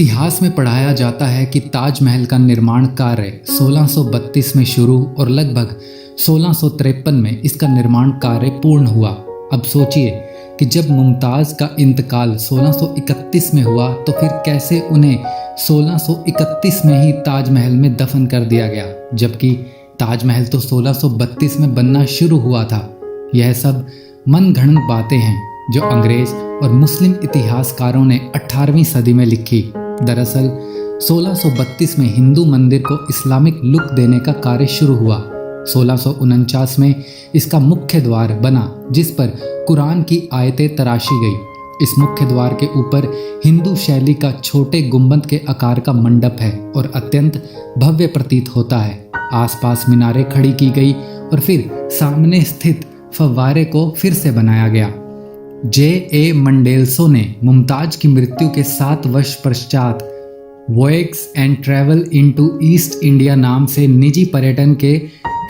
इतिहास में पढ़ाया जाता है कि ताजमहल का निर्माण कार्य 1632 में शुरू और लगभग 1653 में इसका निर्माण कार्य पूर्ण हुआ। अब सोचिए कि जब मुमताज़ का इंतकाल 1631 में हुआ तो फिर कैसे उन्हें 1631 में ही ताजमहल में दफन कर दिया गया, जबकि ताजमहल तो 1632 में बनना शुरू हुआ था। यह सब मनगढ़ंत बातें हैं जो अंग्रेज और मुस्लिम इतिहासकारों ने 18वीं सदी में लिखी। दरअसल 1632 में हिंदू मंदिर को इस्लामिक लुक देने का कार्य शुरू हुआ। 1649 में इसका मुख्य द्वार बना जिस पर कुरान की आयतें तराशी गई। इस मुख्य द्वार के ऊपर हिंदू शैली का छोटे गुंबद के आकार का मंडप है और अत्यंत भव्य प्रतीत होता है। आसपास मीनारें खड़ी की गई और फिर सामने स्थित फव्वारे को फिर से बनाया गया। J.A. मंडेलसो ने मुमताज की मृत्यु के 7 वर्ष पश्चात voyages and travel into East India नाम से निजी पर्यटन के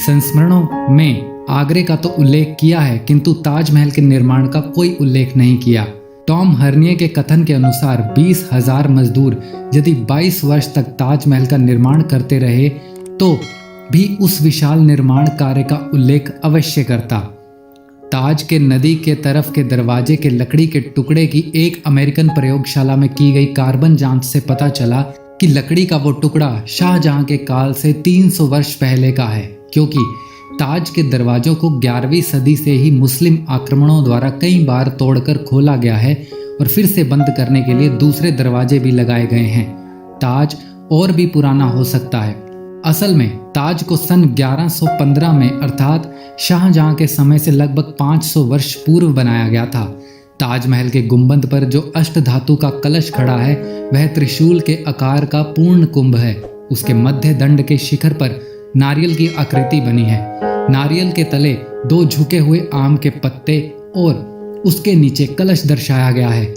संस्मरणों में आगरे का तो उल्लेख किया है, किंतु ताजमहल के निर्माण का कोई उल्लेख नहीं किया। टॉम हर्निए के कथन के अनुसार 20,000 मजदूर यदि 22 वर्ष तक ताजमहल का निर्माण करते रहे तो भी उस विशाल निर्माण कार्य का उल्लेख अवश्य करता। ताज के नदी के तरफ के दरवाजे के लकड़ी के टुकड़े की एक अमेरिकन प्रयोगशाला में की गई कार्बन जांच से पता चला कि लकड़ी का वो टुकड़ा शाहजहां के काल से 300 वर्ष पहले का है, क्योंकि ताज के दरवाजों को 11वीं सदी से ही मुस्लिम आक्रमणों द्वारा कई बार तोड़कर खोला गया है और फिर से बंद करने के लिए दूसरे दरवाजे भी लगाए गए हैं। ताज और भी पुराना हो सकता है। असल में ताज को सन 1115 में अर्थात शाहजहां के समय से लगभग 500 वर्ष पूर्व बनाया गया था। ताजमहल के गुंबद पर जो अष्टधातु का कलश खड़ा है वह त्रिशूल के आकार का पूर्ण कुंभ है। उसके मध्य दंड के शिखर पर नारियल की आकृति बनी है। नारियल के तले 2 झुके हुए आम के पत्ते और उसके नीचे कलश दर्शाया गया है।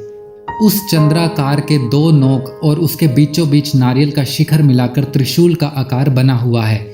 उस चंद्राकार के 2 नोक और उसके बीचों बीच नारियल का शिखर मिलाकर त्रिशूल का आकार बना हुआ है।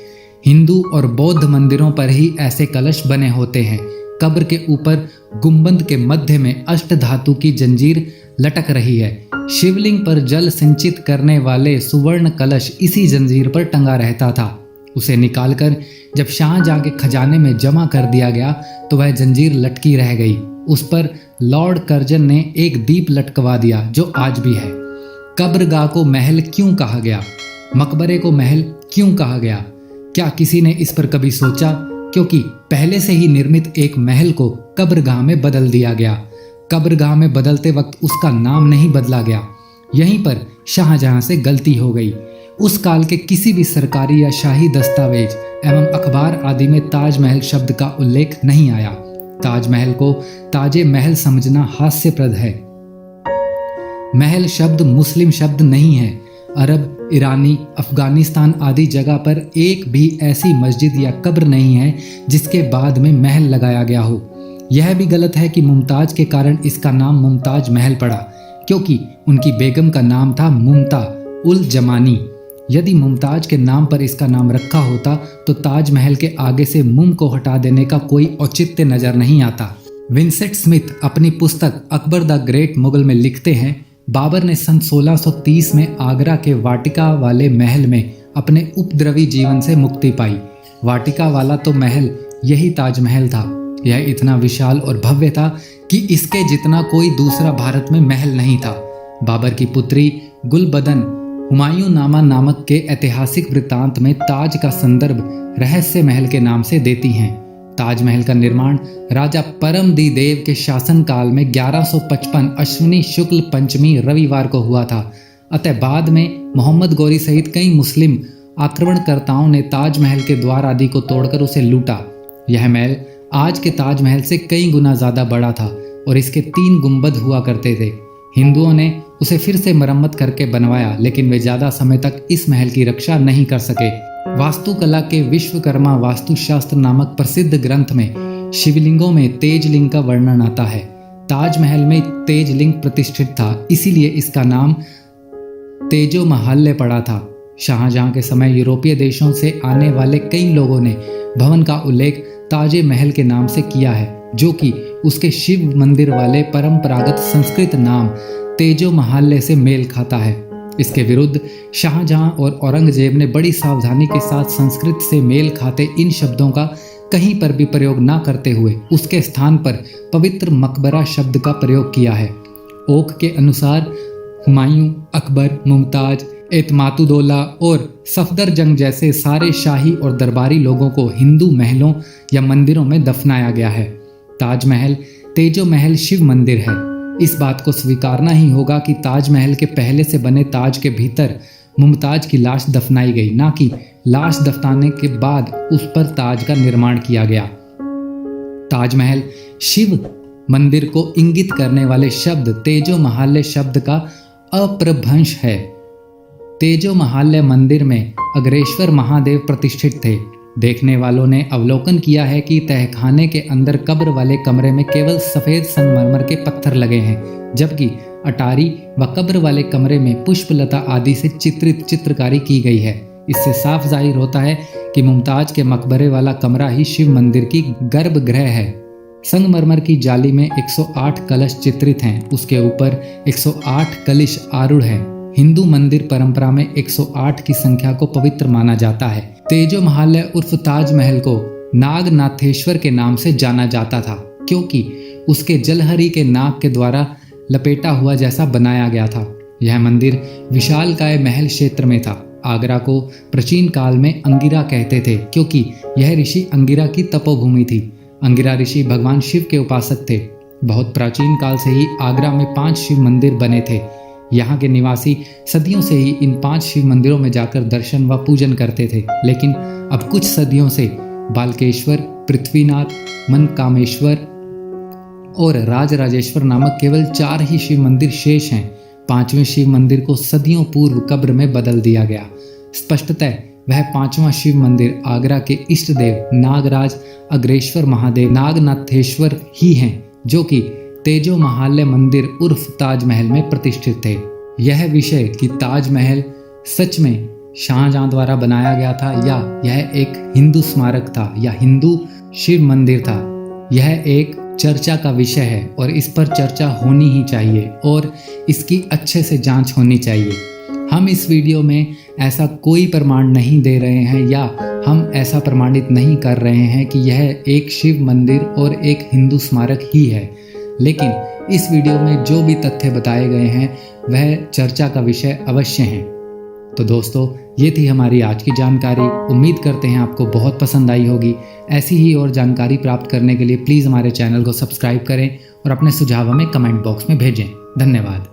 हिंदू और बौद्ध मंदिरों पर ही ऐसे कलश बने होते हैं। कब्र के ऊपर गुंबद के मध्य में अष्टधातु की जंजीर लटक रही है। शिवलिंग पर जल सिंचित करने वाले सुवर्ण कलश इसी जंजीर पर टंगा रहता था। उसे निकालकर जब शाहजहां के खजाने में जमा कर दिया गया तो वह जंजीर लटकी रह गई। उस पर लॉर्ड कर्जन ने एक दीप लटकवा दिया जो आज भी है। कब्रगाह को महल क्यों कहा गया? मकबरे को महल क्यों कहा गया? क्या किसी ने इस पर कभी सोचा? क्योंकि पहले से ही निर्मित एक महल को कब्रगाह में बदल दिया गया। कब्रगाह में बदलते वक्त उसका नाम नहीं बदला गया। यहीं पर शाहजहां से गलती हो गई। उस काल के किसी भी सरकारी या शाही दस्तावेज एवं अखबार आदि में ताजमहल शब्द का उल्लेख नहीं आया। ताजमहल को ताजे महल समझना हास्यप्रद है। महल शब्द मुस्लिम शब्द नहीं है। अरब, ईरानी, अफगानिस्तान आदि जगह पर एक भी ऐसी मस्जिद या कब्र नहीं है जिसके बाद में महल लगाया गया हो। यह भी गलत है कि मुमताज के कारण इसका नाम मुमताज महल पड़ा, क्योंकि उनकी बेगम का नाम था मुमता उल जमानी। यदि मुमताज के नाम पर इसका नाम रखा होता तो ताजमहल के आगे से मुम को हटा देने का कोई औचित्य नजर नहीं आता। विंसेंट स्मिथ अपनी पुस्तक अकबर द ग्रेट मुगल में लिखते हैं, बाबर ने सन 1630 में आगरा के वाटिका वाले महल में अपने उपद्रवी जीवन से मुक्ति पाई। वाटिका वाला तो महल यही ताजमहल था। यह इतना विशाल और भव्य था कि इसके जितना कोई दूसरा भारत में महल नहीं था। बाबर की पुत्री गुलबदन हुमायूंनामा नामक के ऐतिहासिक वृत्तांत में ताज का संदर्भ रहस्य महल के नाम से देती हैं। ताजमहल का निर्माण राजा परमदीदेव के शासनकाल में 1155 अश्विनी शुक्ल पंचमी रविवार को हुआ था। अतः बाद में मोहम्मद गौरी सहित कई मुस्लिम आक्रमणकर्ताओं ने ताजमहल के द्वार आदि को तोड़कर उसे लूटा। यह महल आज के ताजमहल से कई गुना ज्यादा बड़ा था और इसके 3 गुंबद हुआ करते थे। हिंदुओं ने उसे फिर से मरम्मत करके बनवाया, लेकिन वे ज्यादा समय तक इस महल की रक्षा नहीं कर सके। वास्तुकला के विश्वकर्मा वास्तुशास्त्र नामक प्रसिद्ध ग्रंथ में शिवलिंगों में तेजलिंग का वर्णन आता है। ताजमहल में तेजलिंग प्रतिष्ठित था, इसीलिए इसका नाम तेजो महाल्य पड़ा था। शाहजहां के समय यूरोपीय देशों से आने वाले कई लोगों ने भवन का उल्लेख ताजे महल के नाम से किया है, जो कि उसके शिव मंदिर वाले परंपरागत संस्कृत नाम तेजो महाल्य से मेल खाता है। इसके विरुद्ध शाहजहां और औरंगजेब ने बड़ी सावधानी के साथ संस्कृत से मेल खाते इन शब्दों का कहीं पर भी प्रयोग न करते हुए उसके स्थान पर पवित्र मकबरा शब्द का प्रयोग किया है। ओक के अनुसार हुमायूं, अकबर, मुमताज, एतमातुदौला और सफदरजंग जैसे सारे शाही और दरबारी लोगों को हिंदू महलों या मंदिरों में दफनाया गया है। ताजमहल तेजो महल शिव मंदिर है। इस बात को स्वीकारना ही होगा कि ताजमहल के पहले से बने ताज के भीतर मुमताज की लाश दफनाई गई, ना कि लाश दफनाने के बाद उस पर ताज का निर्माण किया गया। ताजमहल शिव मंदिर को इंगित करने वाले शब्द तेजो महाल्य शब्द का अप्रभंश है। तेजो महाल्य मंदिर में अग्रेश्वर महादेव प्रतिष्ठित थे। देखने वालों ने अवलोकन किया है कि तहखाने के अंदर कब्र वाले कमरे में केवल सफेद संगमरमर के पत्थर लगे हैं, जबकि अटारी व कब्र वाले कमरे में पुष्पलता आदि से चित्रित चित्रकारी की गई है। इससे साफ जाहिर होता है कि मुमताज के मकबरे वाला कमरा ही शिव मंदिर की गर्भगृह है। संगमरमर की जाली में 108 कलश चित्रित हैं। उसके ऊपर 108 कलश आरूढ़ हैं। हिंदू मंदिर परंपरा में 108 की संख्या को पवित्र माना जाता है। तेजो महाल्य उर्फ ताजमहल को नागनाथेश्वर के नाम से जाना जाता था, क्योंकि उसके जलहरी के नाग के द्वारा लपेटा हुआ जैसा बनाया गया था। यह मंदिर विशालकाय महल क्षेत्र में था। आगरा को प्राचीन काल में अंगिरा कहते थे, क्योंकि यह ऋषि अंगिरा की तपोभूमि थी। अंगिरा ऋषि भगवान शिव के उपासक थे। बहुत प्राचीन काल से ही आगरा में 5 शिव मंदिर बने थे। यहाँ के निवासी सदियों से ही इन 5 शिव मंदिरों में जाकर दर्शन व पूजन करते थे, लेकिन अब कुछ सदियों से बालकेश्वर, पृथ्वीनाथ, मनकामेश्वर और राजराजेश्वर नामक केवल 4 ही शिव मंदिर शेष हैं। 5वें शिव मंदिर को सदियों पूर्व कब्र में बदल दिया गया। स्पष्टतः वह 5वां शिव मंदिर आगरा के इष्ट देव नागराज अग्रेश्वर महादेव नागनाथेश्वर ही हैं, जो कि तेजो महाल्य मंदिर उर्फ ताजमहल में प्रतिष्ठित थे। यह विषय कि ताजमहल सच में शाहजहां द्वारा बनाया गया था या यह एक हिंदू स्मारक था या हिंदू शिव मंदिर था, यह एक चर्चा का विषय है और इस पर चर्चा होनी ही चाहिए और इसकी अच्छे से जांच होनी चाहिए। हम इस वीडियो में ऐसा कोई प्रमाण नहीं दे रहे हैं या हम ऐसा प्रमाणित नहीं कर रहे हैं कि यह एक शिव मंदिर और एक हिंदू स्मारक ही है, लेकिन इस वीडियो में जो भी तथ्य बताए गए हैं वह चर्चा का विषय अवश्य हैं। तो दोस्तों, ये थी हमारी आज की जानकारी। उम्मीद करते हैं आपको बहुत पसंद आई होगी। ऐसी ही और जानकारी प्राप्त करने के लिए प्लीज़ हमारे चैनल को सब्सक्राइब करें और अपने सुझाव हमें कमेंट बॉक्स में भेजें। धन्यवाद।